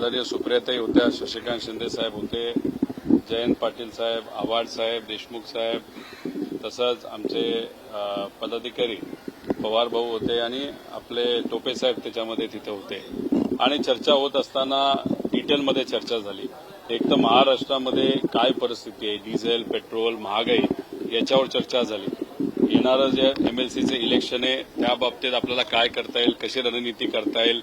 आदरणीय सुप्रियाताई होत्या, शशिकांत शिंदे साहेब होते, जयंत पाटील साहेब, आव्हाड साहेब, देशमुख साहेब, तसंच आमचे पदाधिकारी पवार भाऊ होते आणि आपले टोपे साहेब त्याच्यामध्ये तिथे होते. आणि चर्चा होत असताना डिटेलमध्ये चर्चा झाली. एक तर महाराष्ट्रामध्ये काय परिस्थिती आहे, डिझेल, पेट्रोल, महागाई याच्यावर चर्चा झाली. येणारं जे एमएलसीचे इलेक्शन आहे त्या बाबतीत आपल्याला काय करता येईल, कशी रणनीती करता येईल,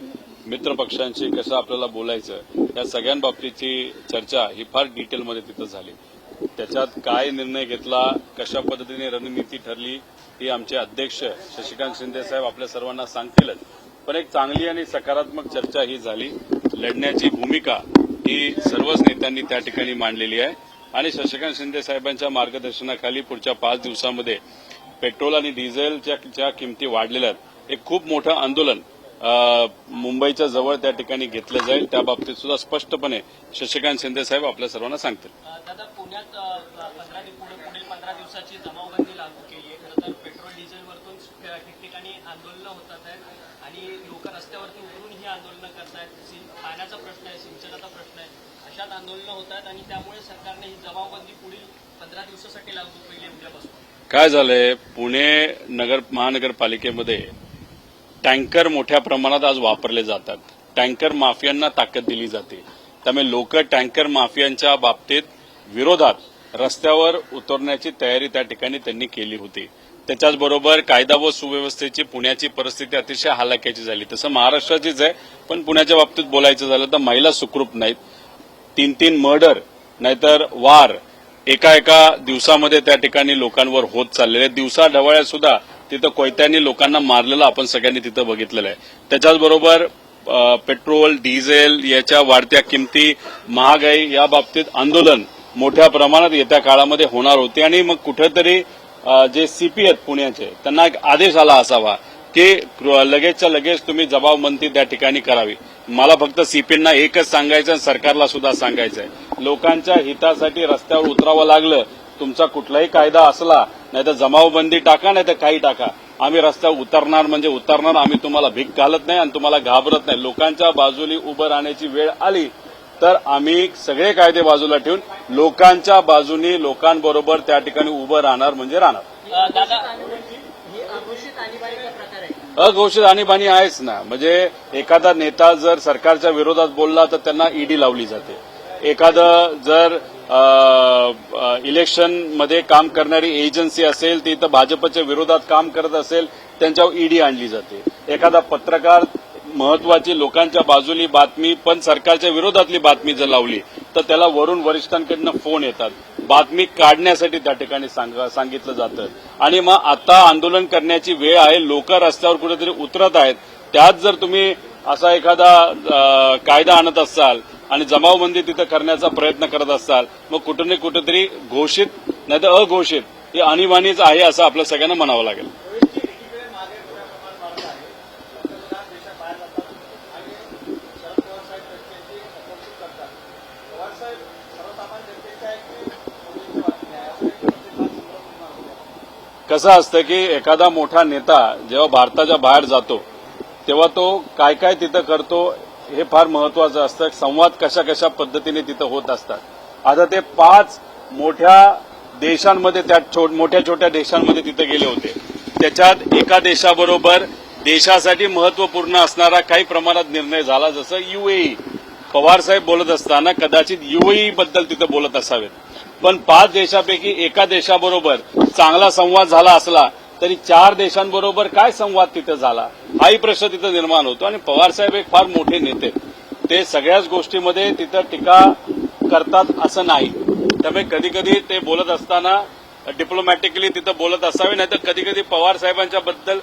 मित्रपक्षांशी कसं आपल्याला बोलायचं, या सगळ्यांबाबतीची चर्चा ही फार डिटेलमध्ये तिथं झाली. त्याच्यात काय निर्णय घेतला, कशा पद्धतीने रणनीती ठरली ही आमचे अध्यक्ष शशिकांत शिंदे साहेब आपल्या सर्वांना सांगतीलच. पण एक चांगली आणि सकारात्मक चर्चा ही झाली. लढण्याची भूमिका ही सर्वच नेत्यांनी त्या ठिकाणी मांडलेली आहे आणि शशिकांत शिंदे साहेबांच्या मार्गदर्शनाखाली पुढच्या 5 दिवसांमध्ये पेट्रोल आणि डिझेलच्या ज्या किमती वाढलेल्या आहेत, एक खूप मोठं आंदोलन मुंबईच्या जवळ त्या ठिकाणी घेतलं जाईल. त्या बाबतीत सुद्धा स्पष्टपणे शशिकांत शिंदे साहेब आपल्या सर्वांना सांगतील. दादा, पुण्यात पुढील 15 दिवसाची जमावबंदी लागू केली आहे. खरं तर पेट्रोल डिझेलवरतून ठिकठिकाणी आंदोलनं होतात आहेत आणि लोक रस्त्यावरती उतरून ही आंदोलनं करतायत. पाण्याचा प्रश्न आहे, सिंचनाचा प्रश्न आहे, अशात आंदोलनं होत आहेत आणि त्यामुळे सरकारने ही जमावबंदी पुढील 15 दिवसासाठी लागू केली आहे उद्यापासून. काय झालंय, पुणे महानगरपालिकेमध्ये टँकर मोठ्या प्रमाणात आज वापरले जातात. टँकर माफियांना ताकद दिली जाते. त्यामुळे लोक टँकर माफियांच्या बाबतीत विरोधात रस्त्यावर उतरण्याची तयारी त्या ठिकाणी त्यांनी केली होती. त्याच्याचबरोबर कायदा व सुव्यवस्थेची पुण्याची परिस्थिती अतिशय हालाक्याची झाली. तसं महाराष्ट्राचीच आहे, पण पुण्याच्या बाबतीत बोलायचं झालं तर महिला सुखरूप नाहीत. 3 मर्डर नाहीतर वार एका दिवसामध्ये त्या ठिकाणी लोकांवर होत चाललेले. दिवसा ढवळ्यात सुद्धा तिथं कोयत्यांनी लोकांना मारलेलं आपण सगळ्यांनी तिथं बघितलेलं आहे. त्याच्याचबरोबर पेट्रोल, डिझेल याच्या वाढत्या किमती, महागाई या बाबतीत आंदोलन मोठ्या प्रमाणात येत्या काळामध्ये होणार होते आणि मग कुठेतरी जे सीपी आहेत पुण्याचे त्यांना एक आदेश आला असावा की लगेचच्या लगेच तुम्ही जबाबबंदी त्या ठिकाणी करावी. मला फक्त सीपींना एकच सांगायचं आणि सरकारला सुद्धा सांगायचं आहे, लोकांच्या हितासाठी रस्त्यावर उतरावं लागलं, तुमचा कुठलाही कायदा असला नाही तर जमावबंदी टाका नाही तर काही टाका, आम्ही रस्त्यावर उतरणार म्हणजे उतरणार. आम्ही तुम्हाला भीक घालत नाही आणि तुम्हाला घाबरत नाही. लोकांच्या बाजूने उभं राहण्याची वेळ आली तर आम्ही सगळे कायदे बाजूला ठेवून लोकांच्या बाजूने लोकांबरोबर त्या ठिकाणी उभं राहणार म्हणजे राहणार. अघोषित आणीबाणी आहेच ना. म्हणजे एखादा नेता जर सरकारच्या विरोधात बोलला तर त्यांना ईडी लावली जाते. एखादं जर इलेक्शनमध्ये काम करणारी एजन्सी असेल ती तर भाजपच्या विरोधात काम करत असेल त्यांच्यावर ईडी आणली जाते. एखादा पत्रकार महत्वाची लोकांच्या बाजूली बातमी पण सरकारच्या विरोधातली बातमी जर लावली तर त्याला वरून वरिष्ठांकडनं फोन येतात. बातमी काढण्यासाठी त्या ठिकाणी सांगितलं जातं. आणि मग आता आंदोलन करण्याची वेळ आहे, लोक रस्त्यावर कुठेतरी उतरत आहेत. त्यात जर तुम्ही असा एखादा कायदा आणत असाल आणि जमावबंदी तिथं करण्याचा प्रयत्न करत असाल, मग कुठे कुठेतरी घोषित नाही तर अघोषित ही आणीबाणीच आहे असं आपल्या सगळ्यांना म्हणावं लागेल. कसं असतं की एखादा मोठा नेता जेव्हा भारताच्या बाहेर जातो तेव्हा तो काय काय तिथं करतो हे फार महत्वाचं असतं. संवाद कशा पद्धतीने तिथं होत असतात. आता ते 5 मोठ्या देशांमध्ये त्या मोठ्या छोट्या देशांमध्ये तिथे गेले होते. त्याच्यात एका देशाबरोबर देशासाठी महत्वपूर्ण असणारा काही प्रमाणात निर्णय झाला, जसं यूएई. पवार साहेब बोलत असताना कदाचित यूएई बद्दल तिथं बोलत असावेत, पण 5 देशापैकी एका देशाबरोबर चांगला संवाद झाला असला तरी 4 देशांबरोबर काय संवाद तिथं झाला हाही प्रश्न तिथं निर्माण होतो. आणि पवार साहेब एक फार मोठे नेते, ते सगळ्याच गोष्टीमध्ये तिथं टीका करतात असं नाही. त्यामुळे कधी ते बोलत असताना डिप्लोमॅटिकली तिथं बोलत असावे, नाही तर कधी पवार साहेबांच्या बद्दल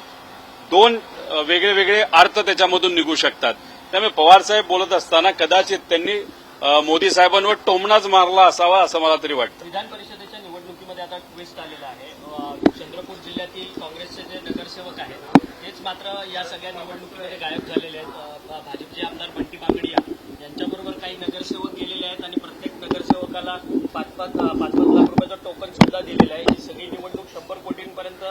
2 वेगळे अर्थ त्याच्यामधून निघू शकतात. त्यामुळे पवार साहेब बोलत असताना कदाचित त्यांनी मोदी साहेबांवर टोमणाच मारला असावा असं मला तरी वाटतं. विधान परिषदेच्या निवडणुकीमध्ये आता ट्विस्ट आलेला आहे. चंद्रपूर जिल्ह्यातील काँग्रेसचे जे नगरसेवक आहेत तेच मात्र या सगळ्या निवडणुकीमध्ये गायब झालेले आहेत. भाजपचे आमदार बंटी बांगडिया यांच्याबरोबर काही नगरसेवक गेलेले आहेत आणि प्रत्येक नगरसेवकाला 5-5 लाख रुपयाचं टोकन सुद्धा दिलेलं आहे. ही सगळी निवडणूक 100 कोटींपर्यंत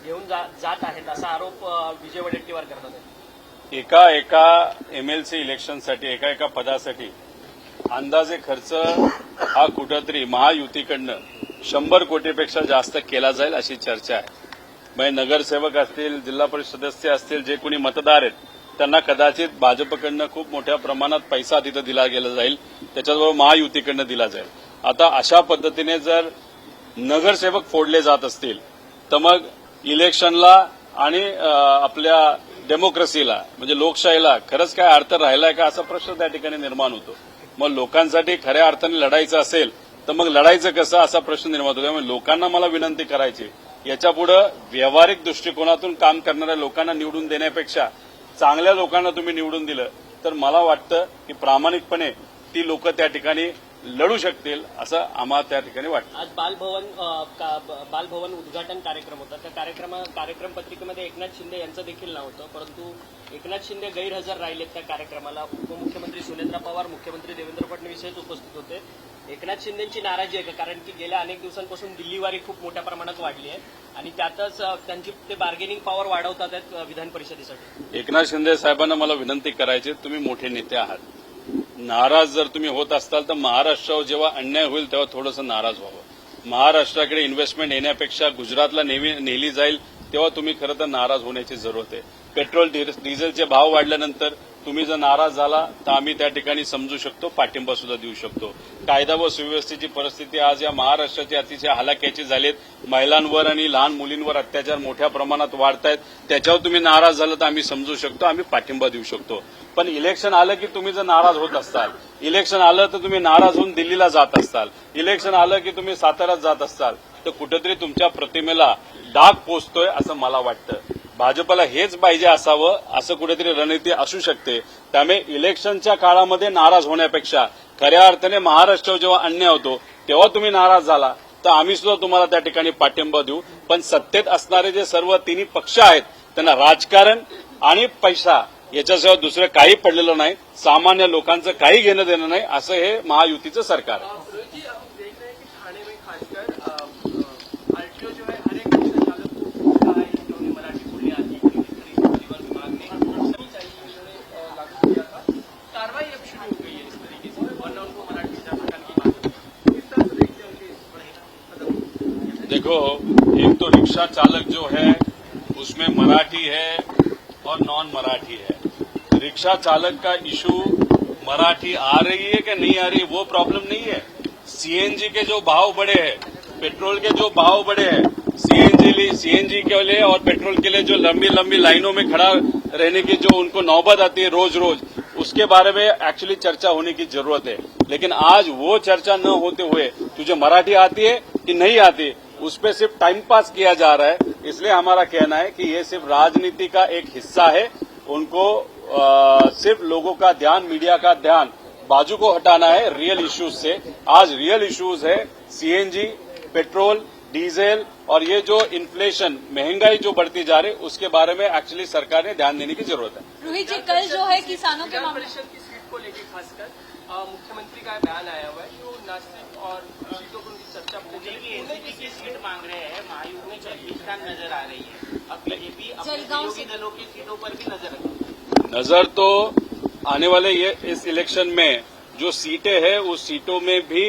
घेऊन जात आहेत असा आरोप विजय वडेट्टीवार करतात. एका एमएलसी इलेक्शनसाठी एका पदासाठी अंदाजे खर्च हा कुठंतरी महायुतीकडनं 100 कोटीपेक्षा जास्त केला जाईल अशी चर्चा आहे. म्हणजे नगरसेवक असतील, जिल्हा परिषद सदस्य असतील, जे कोणी मतदार आहेत त्यांना कदाचित भाजपकडनं खूप मोठ्या प्रमाणात पैसा तिथं दिला गेला जाईल, त्याच्याबरोबर महायुतीकडनं दिला जाईल. आता अशा पद्धतीने जर नगरसेवक फोडले जात असतील तर मग इलेक्शनला आणि आपल्या डेमोक्रेसीला म्हणजे लोकशाहीला खरंच काय अर्थ राहिलाय का असा प्रश्न त्या ठिकाणी निर्माण होतो. मग लोकांसाठी खऱ्या अर्थाने लढायचं असेल तर मग लढायचं कसं असा प्रश्न निर्माण होतो. त्यामुळे लोकांना मला विनंती करायची, याच्यापुढे व्यावहारिक दृष्टिकोनातून काम करणाऱ्या लोकांना निवडून देण्यापेक्षा चांगल्या लोकांना तुम्ही निवडून दिलं तर मला वाटतं की प्रामाणिकपणे ती लोक त्या ठिकाणी लढू शकतील असं आम्हाला त्या ठिकाणी वाटतं. आज बालभवन उद्घाटन कार्यक्रम होता. त्या कार्यक्रम पत्रिकेमध्ये एकनाथ शिंदे यांचं देखील नाव होतं, परंतु एकनाथ शिंदे गैरहजर राहिलेत त्या कार्यक्रमाला. उपमुख्यमंत्री सुनेत्रा पवार, मुख्यमंत्री देवेंद्र फडणवीस हेच उपस्थित होते. एकनाथ शिंदेची नाराजी आहे का? कारण की गेल्या अनेक दिवसांपासून दिल्लीवारी खूप मोठ्या प्रमाणात वाढली आहे आणि त्यातच त्यांची ते बार्गेनिंग पॉवर वाढवतात आहेत विधान परिषदेसाठी. एकनाथ शिंदे साहेबांना मला विनंती करायची, तुम्ही मोठे नेते आहात, नाराज जर तुम्ही होत असताल तर महाराष्ट्रावर जेव्हा अन्याय होईल तेव्हा थोडंसं नाराज व्हावं. महाराष्ट्राकडे इन्व्हेस्टमेंट येण्यापेक्षा गुजरातला नेली जाईल तेव्हा तुम्ही खरं तर नाराज होण्याची जरूरत आहे. पेट्रोल डिझेलचे भाव वाढल्यानंतर तुम्ही जर नाराज झाला तर आम्ही त्या ठिकाणी समजू शकतो, पाठिंबा सुद्धा देऊ शकतो. कायदा व सुव्यवस्थेची परिस्थिती आज या महाराष्ट्राची अतिशय हलाखीची झालीत. महिलांवर आणि लहान मुलींवर अत्याचार मोठ्या प्रमाणात वाढत आहेत. त्याच्यावर तुम्ही नाराज झालं तर आम्ही समजू शकतो, आम्ही पाठिंबा देऊ शकतो. पण इलेक्शन आलं की तुम्ही जर नाराज होत असताल, इलेक्शन आलं तर तुम्ही नाराज होऊन दिल्लीला जात असताल, इलेक्शन आलं की तुम्ही साताऱ्यात जात असताल तर कुठेतरी तुमच्या प्रतिमेला डाग पोचतोय असं मला वाटतं. भाजपला हेच पाहिजे असावं असं कुठेतरी रणनीती असू शकते. त्यामुळे इलेक्शनच्या काळामध्ये नाराज होण्यापेक्षा खऱ्या अर्थाने महाराष्ट्रावर जेव्हा अन्याय होतो तेव्हा तुम्ही नाराज झाला तर आम्ही सुद्धा तुम्हाला त्या ठिकाणी पाठिंबा देऊ. पण सत्तेत असणारे जे सर्व तिन्ही पक्ष आहेत त्यांना राजकारण आणि पैसा याच्याशिवाय दुसरं काही पडलेलं नाही. सामान्य लोकांचं काही घेणं देणं नाही असं हे महायुतीचं सरकार आहे. देखो, एक तो रिक्शा चालक जो है उसमें मराठी है और नॉन मराठी है. रिक्शा चालक का इशू मराठी आ रही है कि नहीं आ रही वो प्रॉब्लम नहीं है. सीएनजी के जो भाव बढ़े हैं, पेट्रोल के जो भाव बढ़े हैं, सीएनजी के लिए और पेट्रोल के लिए जो लंबी लंबी लाइनों में खड़ा रहने की जो उनको नौबत आती है रोज रोज, उसके बारे में एक्चुअली चर्चा होने की जरूरत है. लेकिन आज वो चर्चा न होते हुए तुझे मराठी आती है कि नहीं आती उस पर सिर्फ टाइम पास किया जा रहा है. इसलिए हमारा कहना है कि ये सिर्फ राजनीति का एक हिस्सा है. उनको सिर्फ लोगों का ध्यान, मीडिया का ध्यान बाजू को हटाना है रियल इश्यूज से. आज रियल इश्यूज है सीएनजी, पेट्रोल, डीजल और ये जो इन्फ्लेशन, महंगाई जो बढ़ती जा रही है उसके बारे में एक्चुअली सरकार ने ध्यान देने की जरूरत है. रोहित जी, कल जो है किसानों के मामले परिषद की सीट को लेकर खासकर मुख्यमंत्री का बयान आया हुआ है कि वो न सिर्फ और सीटों पर उनकी चर्चा एनसीपी की सीट मांग रहे हैं, महायुति में छत्तीसगढ़ नजर आ रही है. अब बीजेपी अपने सहयोगी दलों की सीटों पर भी नजर रखेगी. नजर तो आने वाले ये इस इलेक्शन में जो सीटें हैं उस सीटों में भी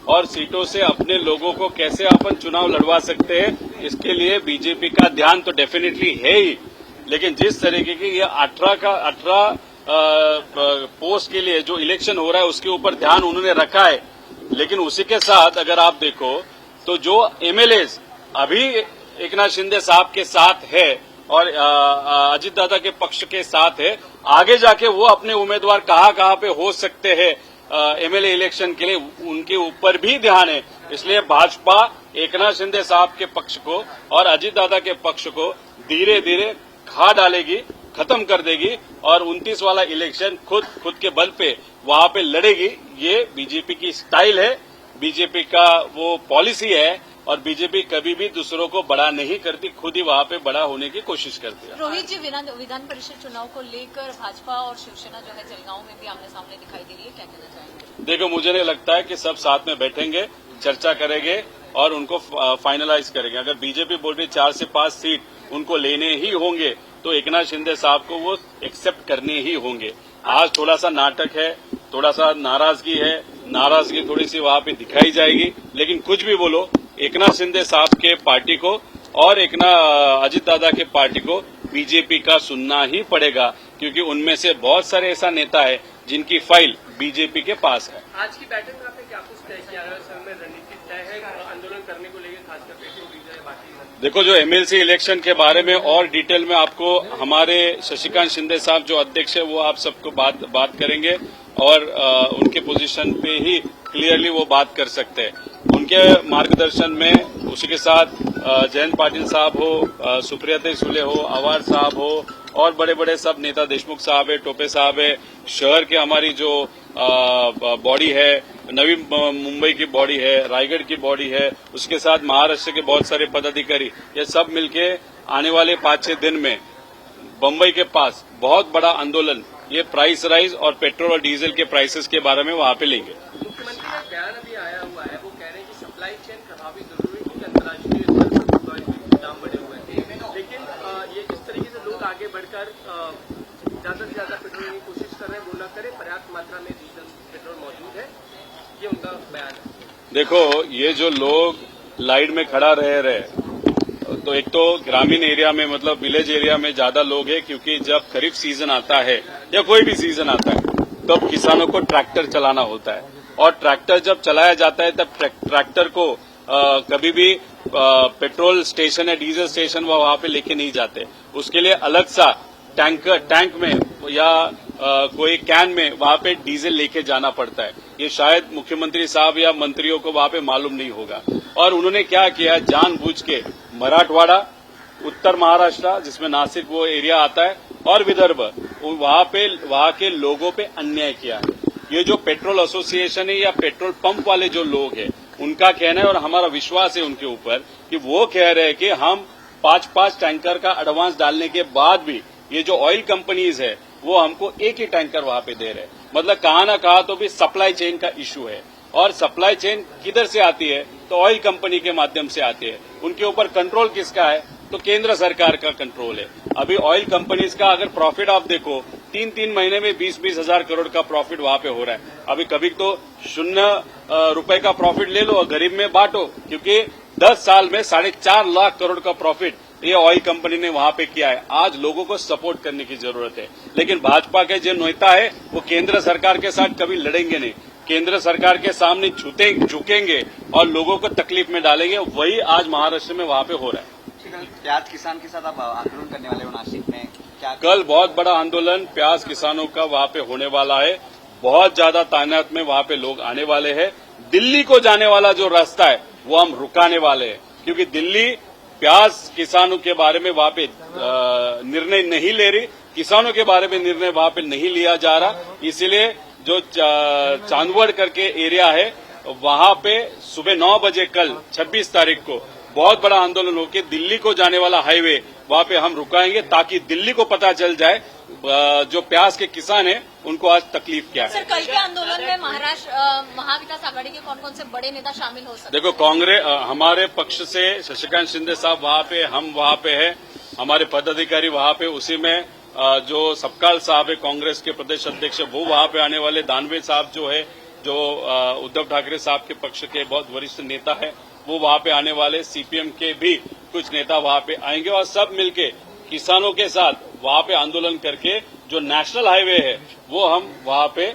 और सीटों से अपने लोगों को कैसे अपन चुनाव लड़वा सकते हैं इसके लिए बीजेपी का ध्यान तो डेफिनेटली है ही. लेकिन जिस तरीके की ये 18 पोस्ट के लिए जो इलेक्शन हो रहा है उसके ऊपर ध्यान उन्होंने रखा है. लेकिन उसी के साथ अगर आप देखो तो जो एमएलएज अभी एकनाथ शिंदे साहब के साथ है और अजीत दादा के पक्ष के साथ है, आगे जाके वो अपने उम्मीदवार कहाँ पे हो सकते हैं एमएलए इलेक्शन के लिए उनके ऊपर भी ध्यान है. इसलिए भाजपा एकनाथ शिंदे साहब के पक्ष को और अजीत दादा के पक्ष को धीरे धीरे खा डालेगी, खत्म कर देगी और 29 वाला इलेक्शन खुद के बल पे वहां पे लड़ेगी. ये बीजेपी की स्टाइल है, बीजेपी का वो पॉलिसी है और बीजेपी कभी भी दूसरों को बड़ा नहीं करती, खुद ही वहां पे बड़ा होने की कोशिश करती है. रोहित जी, विधान परिषद चुनाव को लेकर भाजपा और शिवसेना जो है जलगांव में भी आमने सामने दिखाई दे रही है, क्या कहना चाहेंगे? देखो, मुझे नहीं लगता है कि सब साथ में बैठेंगे, चर्चा करेंगे और उनको फाइनलाइज करेंगे. अगर बीजेपी बोल रही 4 से 5 सीट उनको लेने ही होंगे तो एकनाथ शिंदे साहब को वो एक्सेप्ट करने ही होंगे। आज थोड़ा सा नाटक है, थोड़ा सा नाराजगी है, नाराजगी थोड़ी सी वहां पे दिखाई जाएगी, लेकिन कुछ भी बोलो एकनाथ शिंदे साहब के पार्टी को और अजित दादा के पार्टी को बीजेपी का सुनना ही पड़ेगा, क्योंकि उनमें से बहुत सारे ऐसा नेता है जिनकी फाइल बीजेपी के पास है। आज की बैठक में आपने क्या कुछ तय किया है? सर में रणनीति तय है आंदोलन करने को लेकर, खासकर पेट्रोल डीजल बाकी? देखो, जो एमएलसी इलेक्शन के बारे में और डिटेल में आपको हमारे शशिकांत शिंदे साहब जो अध्यक्ष है वो आप सबको बात करेंगे और उनके पोजीशन पे ही क्लियरली वो बात कर सकते हैं। उनके मार्गदर्शन में उसी के साथ जयंत पाटिल साहब हो, सुप्रिया सुले हो, अवार साहब हो और बड़े बड़े सब नेता, देशमुख साहब है, टोपे साहब है, शहर के हमारी जो बॉडी है, नवी मुंबई की बॉडी है, रायगढ़ की बॉडी है, उसके साथ महाराष्ट्र के बहुत सारे पदाधिकारी, ये सब मिलके आने वाले 5-6 दिन में बम्बई के पास बहुत बड़ा आंदोलन ये प्राइस राइज और पेट्रोल और डीजल के प्राइसेस के बारे में वहां पे लेंगे। मुख्यमंत्री का बयान अभी आया हुआ है, वो कह रहे हैं कि सप्लाई चेन प्रभावित जरूर हुई क्योंकि अंतर्राष्ट्रीय स्तर पर पेट्रोल के दाम बढ़े हुए थे, लेकिन ये जिस तरीके से लोग आगे बढ़कर ज्यादा से ज्यादा पेट्रोल लेने की कोशिश कर रहे हैं, वो न करें, पर्याप्त मात्रा में डीजल पेट्रोल मौजूद है, ये उनका बयान है। देखो, ये जो लोग लाइन में खड़ा रहे तो एक तो ग्रामीण एरिया में, मतलब विलेज एरिया में ज्यादा लोग हैं, क्योंकि जब खरीफ सीजन आता है या कोई भी सीजन आता है तब किसानों को ट्रैक्टर चलाना होता है, और ट्रैक्टर जब चलाया जाता है तब ट्रैक्टर को कभी भी पेट्रोल स्टेशन या डीजल स्टेशन वहां पे लेके नहीं जाते। उसके लिए अलग सा टैंक में या कोई कैन में वहां पे डीजल लेके जाना पड़ता है। ये शायद मुख्यमंत्री साहब या मंत्रियों को वहां पे मालूम नहीं होगा। और उन्होंने क्या किया, जानबूझ के मराठवाड़ा, उत्तर महाराष्ट्र जिसमें नासिक वो एरिया आता है, और विदर्भ, वहां के लोगों पे अन्याय किया है। ये जो पेट्रोल एसोसिएशन है या पेट्रोल पंप वाले जो लोग हैं, उनका कहना है और हमारा विश्वास है उनके ऊपर कि वो कह रहे हैं कि हम 5-5 टैंकर का एडवांस डालने के बाद भी ये जो ऑयल कंपनीज है वो हमको एक ही टैंकर वहां पे दे रहे हैं। मतलब कहा ना कहा तो भी सप्लाई चेन का इश्यू है, और सप्लाई चेन किधर से आती है तो ऑयल कंपनी के माध्यम से आती है। उनके ऊपर कंट्रोल किसका है तो केंद्र सरकार का कंट्रोल है। अभी ऑयल कंपनीज का अगर प्रॉफिट आप देखो, 3-3 महीने में 20-20 हजार करोड़ का प्रॉफिट वहां पे हो रहा है। अभी कभी तो 0 रुपए का प्रॉफिट ले लो और गरीब में बांटो, क्योंकि 10 साल में 4.5 लाख करोड़ का प्रॉफिट ये ऑयल कंपनी ने वहां पे किया है। आज लोगों को सपोर्ट करने की जरूरत है, लेकिन भाजपा के जो नेता है वो केंद्र सरकार के साथ कभी लड़ेंगे नहीं, केंद्र सरकार के सामने झुकेंगे और लोगों को तकलीफ में डालेंगे। वही आज महाराष्ट्र में वहां पे हो रहा है। प्याज किसान के साथ आप आंदोलन करने वाले हो नासिक में, क्या कल बहुत बड़ा आंदोलन प्याज किसानों का वहां पे होने वाला है। बहुत ज्यादा तादाद में वहां पे लोग आने वाले हैं। दिल्ली को जाने वाला जो रास्ता है वो हम रुकाने वाले हैं, क्योंकि दिल्ली प्याज किसानों के बारे में वहां पे निर्णय नहीं ले रही, किसानों के बारे में निर्णय वहां पे नहीं लिया जा रहा। इसलिए जो चांदवड़ करके एरिया है वहां पे सुबह 9 बजे कल 26 तारीख को बहुत बड़ा आंदोलन होकर दिल्ली को जाने वाला हाईवे वहां पे हम रुकाएंगे, ताकि दिल्ली को पता चल जाए जो प्याज के किसान हैं उनको आज तकलीफ क्या है। सर, कल के आंदोलन में महाराष्ट्र महाविकास आघाड़ी के कौन कौन से बड़े नेता शामिल हो सकते हैं? देखो, कांग्रेस हमारे पक्ष से शशिकांत शिंदे साहब वहां पे, हम वहां पे है, हमारे पदाधिकारी वहां पे, उसी में जो सपकाल साहब है कांग्रेस के प्रदेश अध्यक्ष वो वहां पे आने वाले, दानवे साहब जो है जो उद्धव ठाकरे साहब के पक्ष के बहुत वरिष्ठ नेता है वो वहां पे आने वाले, सीपीएम के भी कुछ नेता वहां पे आएंगे और सब मिलके किसानों के साथ वहां पे आंदोलन करके जो नेशनल हाईवे है वो हम वहां पे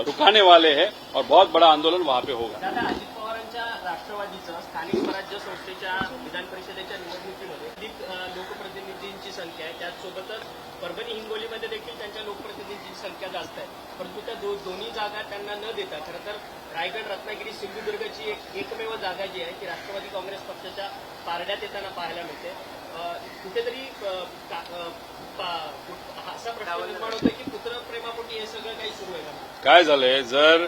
रुकाने वाले हैं और बहुत बड़ा आंदोलन वहां पे होगा। दादा, अजित पवारांच्या राष्ट्रवादीचं स्थानिक स्वराज्य संस्थेच्या विधान परिषदेच्या निवडणुकीमध्ये अधिक लोकप्रतिनिधींची संख्या आहे, त्याचसोबतच परभणी हिंगोलीमध्ये देखील त्यांच्या लोकप्रतिनिधींची संख्या जास्त आहे, परंतु त्या दोन्ही जागा त्यांना न देता खरं तर रायगड, रत्नागिरी, सिंधुदुर्गची एकमेव जागा जी आहे ती राष्ट्रवादी काँग्रेस पक्षाच्या पारड्यात येताना पाहायला मिळते। कुठेतरी असा प्रश्न निर्माण होतोय की पुत्रप्रेमापोटी हे सगळं काही सुरू आहे का? काय झालंय, जर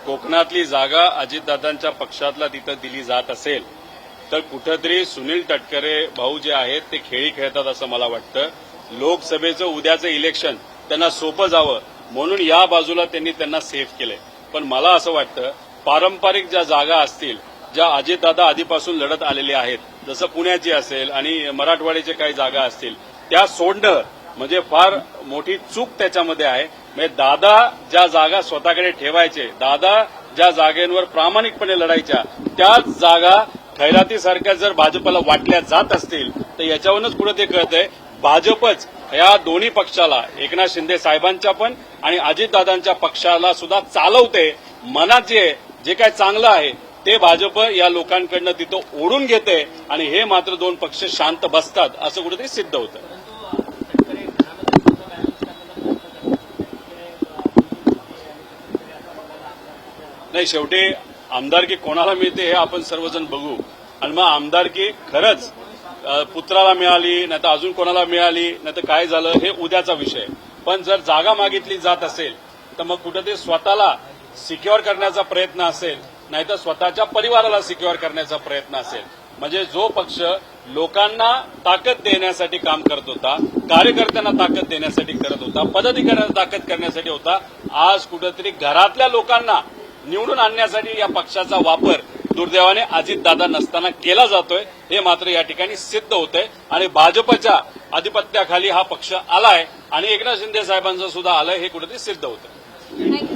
कोकणातली जागा अजितदादांच्या पक्षातला तिथं दिली जात असेल तर कुठंतरी सुनील तटकरे भाऊ जे आहेत ते खेळी खेळतात असं मला वाटतं। लोकसभेचं उद्याचं इलेक्शन त्यांना सोपं जावं म्हणून या बाजूला त्यांनी त्यांना सेव्ह केलंय। पण मला असं वाटतं पारंपरिक ज्या जागा असतील, ज्या अजितदादा आधीपासून लढत आलेले आहेत, जसं पुण्याची असेल आणि मराठवाड्याचे काही जागा असतील, त्या सोडणं म्हणजे फार मोठी चूक त्याच्यामध्ये आहे. म्हणजे दादा ज्या जागा स्वतःकडे ठेवायचे, दादा ज्या जागेंवर प्रामाणिकपणे लढायच्या, त्याच जागा खैरातीसारख्या जर भाजपला वाटल्या जात असतील तर याच्यावरूनच पुढे ते कळतंय भाजपच या दोन्ही पक्षाला, एकनाथ शिंदे साहेबांच्या पण आणि अजितदादांच्या पक्षाला सुद्धा चालवते. मनात जे काय चांगलं आहे ते भाजप या लोकांकडनं तिथं ओढून घेते आणि हे मात्र दोन पक्ष शांत बसतात असं कुठेतरी सिद्ध होतं. नाही, शेवटी आमदारकी कोणाला मिळते हे आपण सर्वजण बघू आणि मग आमदारकी खरंच पुत्राला मिळाली नाही तर अजून कोणाला मिळाली नाही तर काय झालं हे उद्याचा विषय. पण जर जागा मागितली जात असेल तर मग कुठेतरी स्वतःला सिक्युअर करण्याचा प्रयत्न असेल, नाहीतर स्वतःच्या परिवाराला सिक्युअर करण्याचा प्रयत्न असेल. म्हणजे जो पक्ष लोकांना ताकद देण्यासाठी काम करत होता, कार्यकर्त्यांना ताकद देण्यासाठी करत होता, पदाधिकाऱ्यांना ताकद करण्यासाठी होता, आज कुठेतरी घरातल्या लोकांना निवडून आणण्यासाठी या पक्षाचा वापर दुर्दैवाने अजितदादा नसताना केला जातोय हे मात्र या ठिकाणी सिद्ध होतंय. आणि भाजपच्या आधिपत्याखाली हा पक्ष आलाय आणि एकनाथ शिंदे साहेबांचं सुद्धा आलंय हे कुठेतरी सिद्ध होतं. थँक्यू.